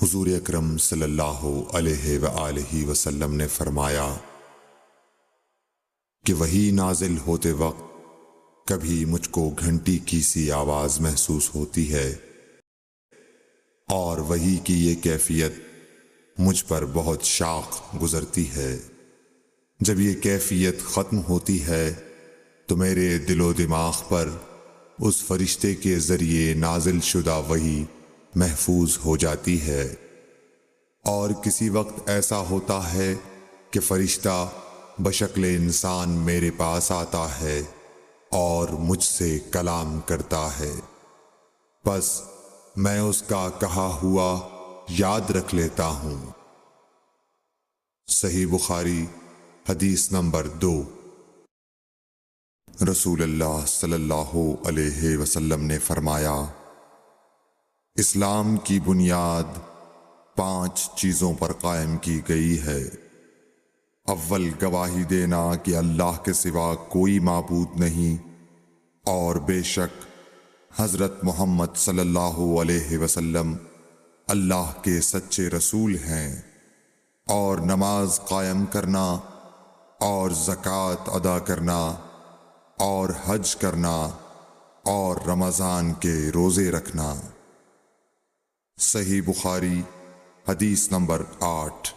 حضور اکرم صلی اللہ علیہ وآلہ وسلم نے فرمایا کہ وحی نازل ہوتے وقت کبھی مجھ کو گھنٹی کی سی آواز محسوس ہوتی ہے، اور وحی کی یہ کیفیت مجھ پر بہت شاق گزرتی ہے۔ جب یہ کیفیت ختم ہوتی ہے تو میرے دل و دماغ پر اس فرشتے کے ذریعے نازل شدہ وحی محفوظ ہو جاتی ہے، اور کسی وقت ایسا ہوتا ہے کہ فرشتہ بشکل انسان میرے پاس آتا ہے اور مجھ سے کلام کرتا ہے، پس میں اس کا کہا ہوا یاد رکھ لیتا ہوں۔ صحیح بخاری حدیث نمبر 2۔ رسول اللہ صلی اللہ علیہ وسلم نے فرمایا، اسلام کی بنیاد 5 چیزوں پر قائم کی گئی ہے۔ اول، گواہی دینا کہ اللہ کے سوا کوئی معبود نہیں، اور بے شک حضرت محمد صلی اللہ علیہ وسلم اللہ کے سچے رسول ہیں، اور نماز قائم کرنا، اور زکوٰۃ ادا کرنا، اور حج کرنا، اور رمضان کے روزے رکھنا۔ صحیح بخاری حدیث نمبر 8۔